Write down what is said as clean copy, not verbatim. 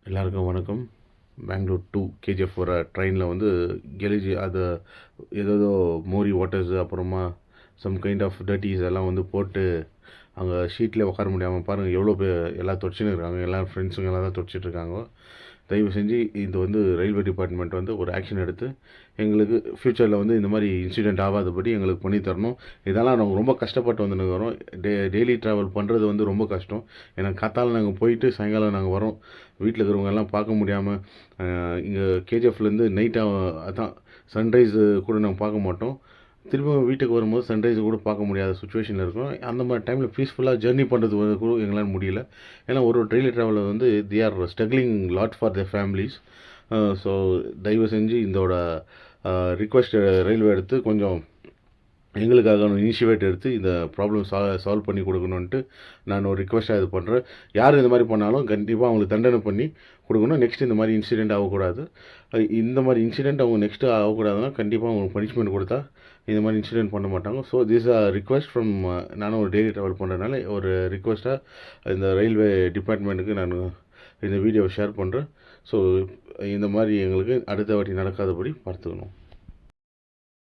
எல்லாருக்கும் வணக்கம். Bangalore two KGF வர ட்ரெயினில் வந்து கெலிஜி அது ஏதேதோ மோரி வாட்டர்ஸ் அப்புறமா சம் கைண்ட் ஆஃப் டர்ட்டிஸ் எல்லாம் வந்து போட்டு அங்கே ஷீட்லேயே உட்கார முடியாமல் பாருங்கள் எவ்வளோ பேர் எல்லாம் துடைச்சின்னு இருக்காங்க. எல்லாம் ஃப்ரெண்ட்ஸுங்க எல்லாம் தான் துடைச்சிட்டு இருக்காங்க. தயவு செஞ்சு இது வந்து ரயில்வே டிபார்ட்மெண்ட் வந்து ஒரு ஆக்ஷன் எடுத்து எங்களுக்கு ஃப்யூச்சரில் வந்து இந்த மாதிரி இன்சிடெண்ட் ஆகாதபடி எங்களுக்கு பண்ணி தரணும். இதெல்லாம் நாங்கள் ரொம்ப கஷ்டப்பட்டு வந்து வரோம். டெய்லி ட்ராவல் பண்ணுறது வந்து ரொம்ப கஷ்டம். ஏன்னா காத்தால நாங்கள் போயிட்டு சாயங்காலம் நாங்கள் வரோம். வீட்டில் இருக்கிறவங்க எல்லாம் பார்க்க முடியாமல் இங்கே கேஜிஎஃப்லேருந்து நைட்டாக அதான் சன்ரைஸு கூட நாங்கள் பார்க்க மாட்டோம். திரும்ப வீட்டுக்கு வரும்போது சன்ரைஸை கூட பார்க்க முடியாத சுச்சுவேஷனில் இருக்கும். அந்த மாதிரி டைமில் பீஸ்ஃபுல்லாக ஜர்னி பண்ணுறது வந்து கூட எங்களால் முடியல. ஏன்னா ஒரு டெய்லி ட்ராவலில் வந்து they are struggling lot for the families. So தயவு செஞ்சு இதோட ரிக்வெஸ்ட் ரயில்வே எடுத்து கொஞ்சம் எங்களுக்காக இனிஷியேட் எடுத்து இந்த ப்ராப்ளம் சால்வ் பண்ணி கொடுக்கணுன்ட்டு நான் ஒரு ரிக்வெஸ்ட்டாக இது பண்ணுறேன். யார் இந்த மாதிரி பண்ணாலும் கண்டிப்பாக அவங்களுக்கு தண்டனை பண்ணி கொடுக்கணும். நெக்ஸ்ட் இந்த மாதிரி இன்சிடெண்ட் ஆகக்கூடாது. இந்த மாதிரி இன்சிடெண்ட் அவங்க நெக்ஸ்ட்டு ஆகக்கூடாதுன்னா கண்டிப்பாக அவங்களுக்கு பனிஷ்மெண்ட் கொடுத்தா இந்த மாதிரி இன்சிடெண்ட் பண்ண மாட்டாங்க. So this are request from நானும் ஒரு டெய்லி ட்ராவல் பண்ணுறதுனால ஒரு ரிக்வெஸ்ட்டாக இந்த ரயில்வே டிபார்ட்மெண்ட்டுக்கு நான் இந்த வீடியோவை ஷேர் பண்ணுறேன். ஸோ இந்த மாதிரி எங்களுக்கு அடுத்த வாட்டி நடக்காதபடி பார்த்துக்கணும்.